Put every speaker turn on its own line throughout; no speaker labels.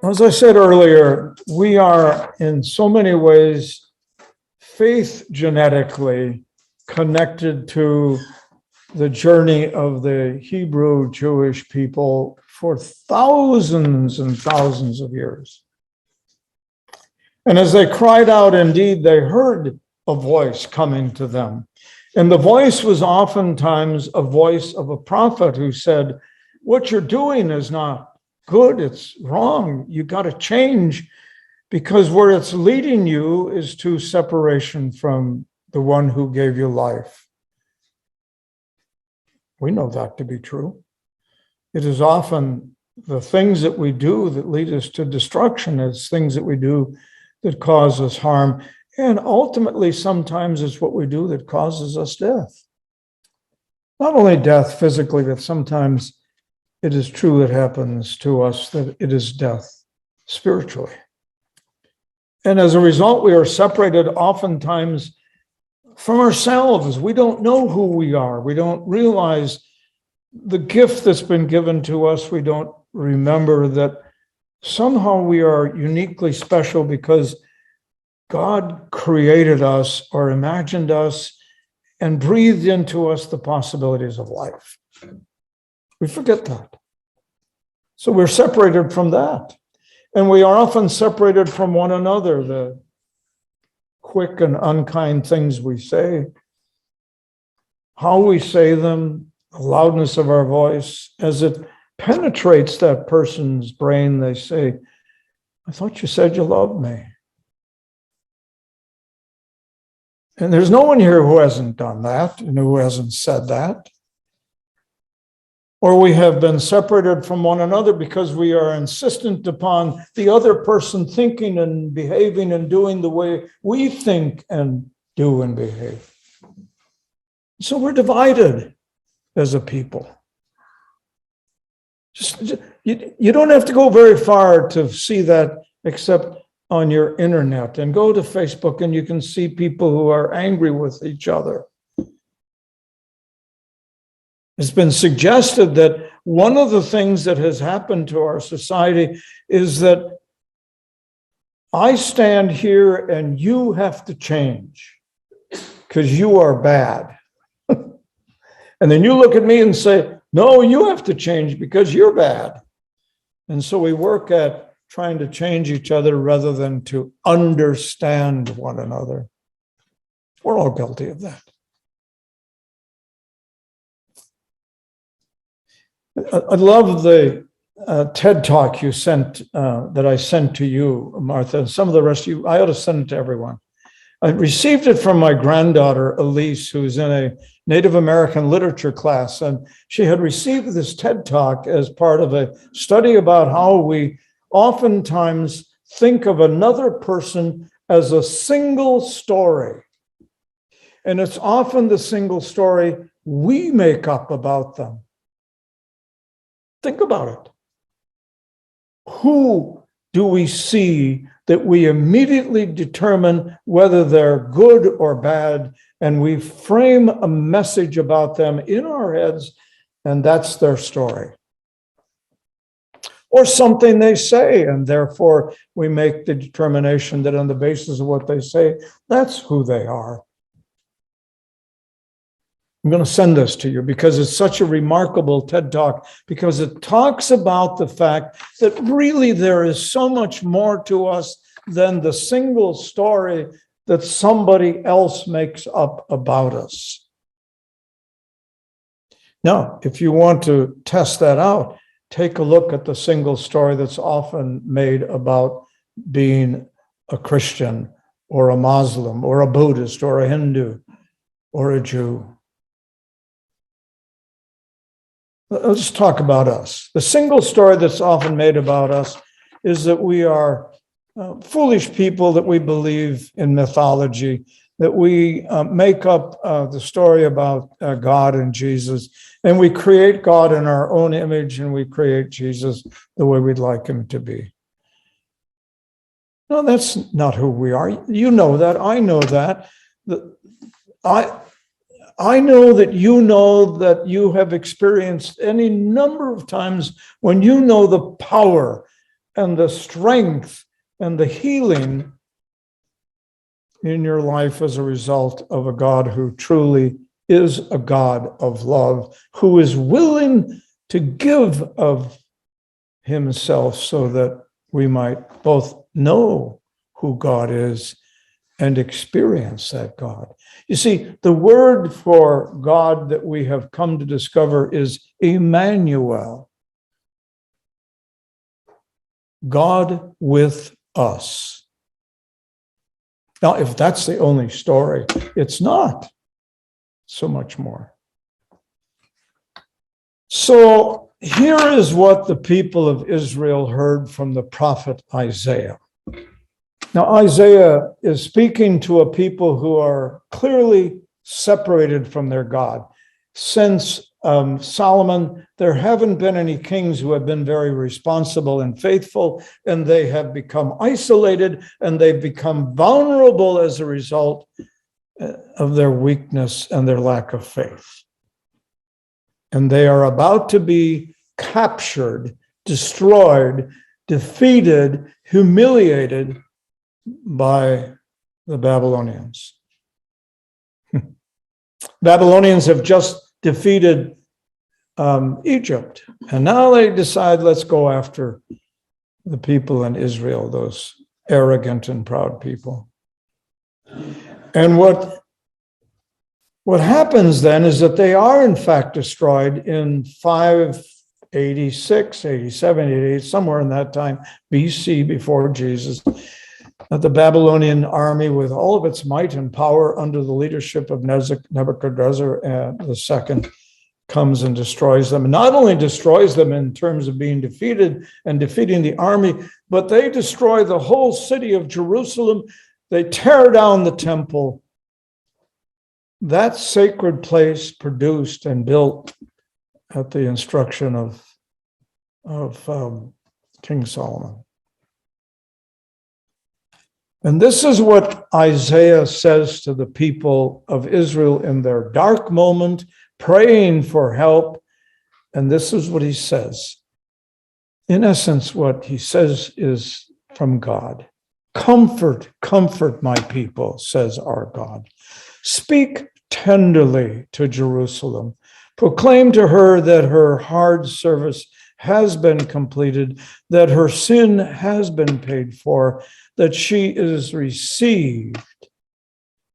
As I said earlier, we are in so many ways faith genetically connected to the journey of the Hebrew Jewish people for thousands and thousands of years. And as they cried out, indeed, they heard a voice coming to them. And the voice was oftentimes a voice of a prophet who said, what you're doing is not good, it's wrong. You got to change, because where it's leading you is to separation from the one who gave you life. We know that to be true. It is often the things that we do that lead us to destruction. It's things that we do that cause us harm. And ultimately, sometimes it's what we do that causes us death. Not only death physically, but sometimes it is true it happens to us that it is death spiritually. And as a result, we are separated oftentimes from ourselves. We don't know who we are. We don't realize the gift that's been given to us. We don't remember that somehow we are uniquely special because God created us or imagined us and breathed into us the possibilities of life. We forget that. So we're separated from that. And we are often separated from one another, the quick and unkind things we say, how we say them, the loudness of our voice, as it penetrates that person's brain, they say, I thought you said you loved me. And there's no one here who hasn't done that and who hasn't said that. Or we have been separated from one another because we are insistent upon the other person thinking and behaving and doing the way we think and do and behave. So we're divided as a people. You don't have to go very far to see that except on your internet, and go to Facebook and you can see people who are angry with each other. It's been suggested that one of the things that has happened to our society is that I stand here and you have to change because you are bad. And then you look at me and say, no, you have to change because you're bad. And so we work at trying to change each other rather than to understand one another. We're all guilty of that. I love the TED Talk you sent, that I sent to you, Martha, and some of the rest of you. I ought to send it to everyone. I received it from my granddaughter, Elise, who's in a Native American literature class, and she had received this TED Talk as part of a study about how we oftentimes think of another person as a single story. And it's often the single story we make up about them. Think about it. Who do we see that we immediately determine whether they're good or bad, and we frame a message about them in our heads, and that's their story? Or something they say, and therefore we make the determination that on the basis of what they say, that's who they are. I'm going to send this to you because it's such a remarkable TED Talk, because it talks about the fact that really there is so much more to us than the single story that somebody else makes up about us. Now, if you want to test that out, take a look at the single story that's often made about being a Christian or a Muslim or a Buddhist or a Hindu or a Jew. Let's talk about us. The single story that's often made about us is that we are foolish people, that we believe in mythology, that we make up the story about God and Jesus, and we create God in our own image, and we create Jesus the way we'd like him to be. No, that's not who we are. You know that. I know that. I know that you have experienced any number of times when you know the power and the strength and the healing in your life as a result of a God who truly is a God of love, who is willing to give of himself so that we might both know who God is and experience that God. You see, the word for God that we have come to discover is Emmanuel, God with us. Now, if that's the only story, it's not. So much more. So here is what the people of Israel heard from the prophet Isaiah. Now, Isaiah is speaking to a people who are clearly separated from their God. Since Solomon, there haven't been any kings who have been very responsible and faithful, and they have become isolated and they've become vulnerable as a result of their weakness and their lack of faith. And they are about to be captured, destroyed, defeated, humiliated by the Babylonians. Babylonians have just defeated Egypt, and now they decide, let's go after the people in Israel, those arrogant and proud people. And what happens then is that they are in fact destroyed in 586, 87, 88, somewhere in that time, BC, before Jesus. The Babylonian army, with all of its might and power under the leadership of Nebuchadnezzar II, comes and destroys them. And not only destroys them in terms of being defeated and defeating the army, but they destroy the whole city of Jerusalem. They tear down the temple. That sacred place produced and built at the instruction of King Solomon. And this is what Isaiah says to the people of Israel in their dark moment, praying for help. And this is what he says. In essence, what he says is from God. Comfort, comfort my people, says our God. Speak tenderly to Jerusalem. Proclaim to her that her hard service has been completed, that her sin has been paid for, that she is received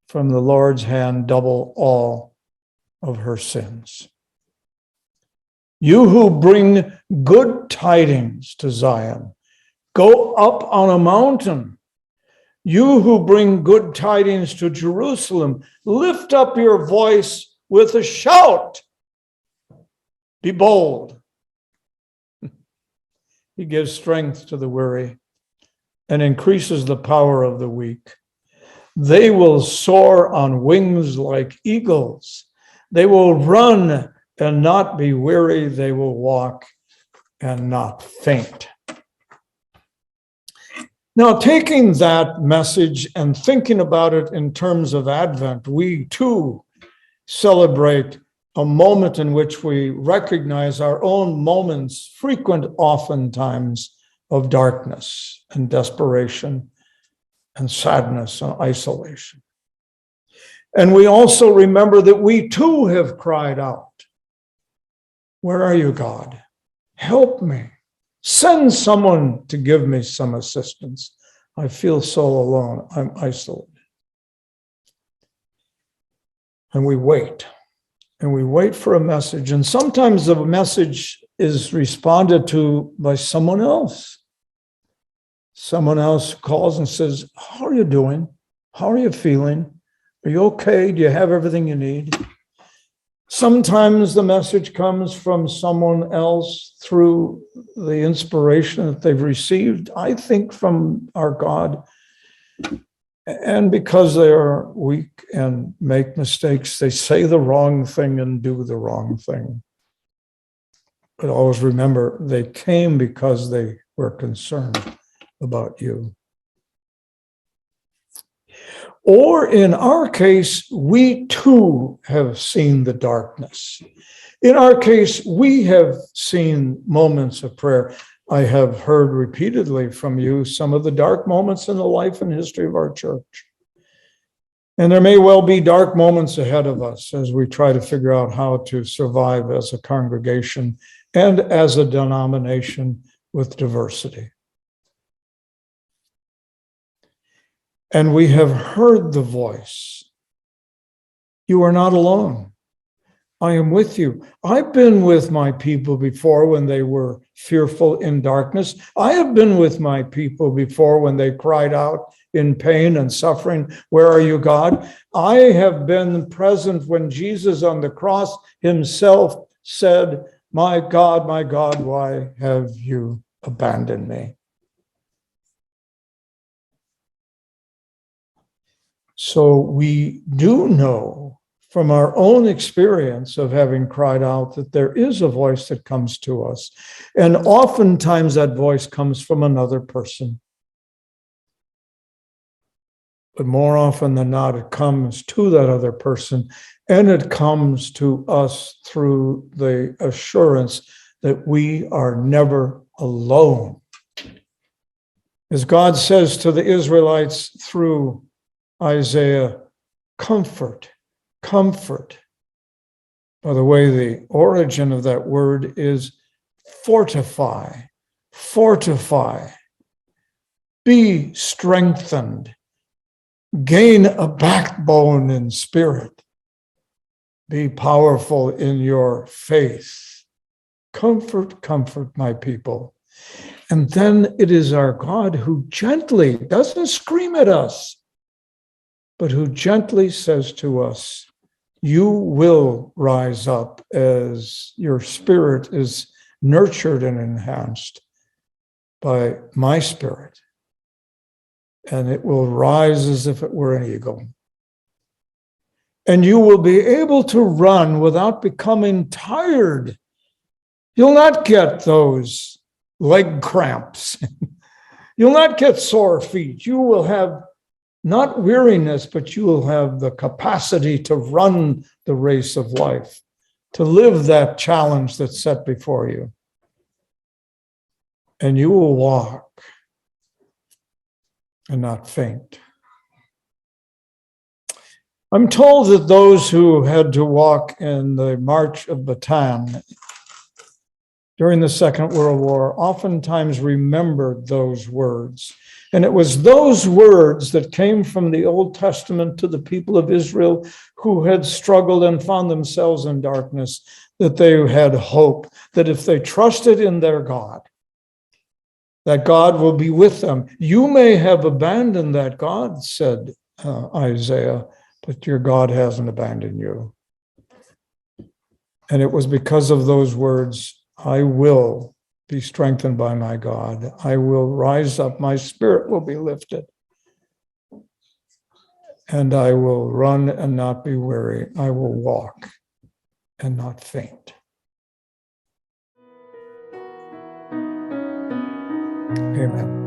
from the Lord's hand double all of her sins. You who bring good tidings to Zion, go up on a mountain. You who bring good tidings to Jerusalem, lift up your voice with a shout. Be bold. He gives strength to the weary and increases the power of the weak. They will soar on wings like eagles. They will run and not be weary. They will walk and not faint. Now, taking that message and thinking about it in terms of Advent, we too celebrate a moment in which we recognize our own moments, frequent oftentimes, of darkness and desperation and sadness and isolation. And we also remember that we too have cried out, "Where are you, God? Help me. Send someone to give me some assistance. I feel so alone. I'm isolated." And we wait. And we wait for a message. And sometimes the message is responded to by someone else. Someone else calls and says, "How are you doing? How are you feeling? Are you okay? Do you have everything you need?" Sometimes the message comes from someone else through the inspiration that they've received, I think, from our God. And because they are weak and make mistakes, they say the wrong thing and do the wrong thing. But always remember, they came because they were concerned about you. Or in our case, we too have seen the darkness. In our case, we have seen moments of prayer. I have heard repeatedly from you some of the dark moments in the life and history of our church. And there may well be dark moments ahead of us as we try to figure out how to survive as a congregation and as a denomination with diversity. And we have heard the voice. You are not alone. I am with you. I've been with my people before when they were fearful in darkness. I have been with my people before when they cried out in pain and suffering, where are you, God? I have been present when Jesus on the cross himself said, my God, why have you abandoned me? So we do know from our own experience of having cried out that there is a voice that comes to us. And oftentimes that voice comes from another person. But more often than not, it comes to that other person, and it comes to us through the assurance that we are never alone. As God says to the Israelites through Isaiah, comfort. By the way, the origin of that word is fortify, be strengthened, gain a backbone in spirit, be powerful in your faith. Comfort, my people. And then it is our God who gently, doesn't scream at us, but who gently says to us, you will rise up as your spirit is nurtured and enhanced by my spirit. And it will rise as if it were an eagle. And you will be able to run without becoming tired. You'll not get those leg cramps. You'll not get sore feet. You will have not weariness, but you will have the capacity to run the race of life, to live that challenge that's set before you. And you will walk and not faint. I'm told that those who had to walk in the March of Bataan during the Second World War oftentimes remembered those words. And it was those words that came from the Old Testament to the people of Israel who had struggled and found themselves in darkness, that they had hope, that if they trusted in their God, that God will be with them. You may have abandoned that God, said Isaiah, but your God hasn't abandoned you. And it was because of those words, I will be strengthened by my God. I will rise up. My spirit will be lifted. And I will run and not be weary. I will walk and not faint. Amen.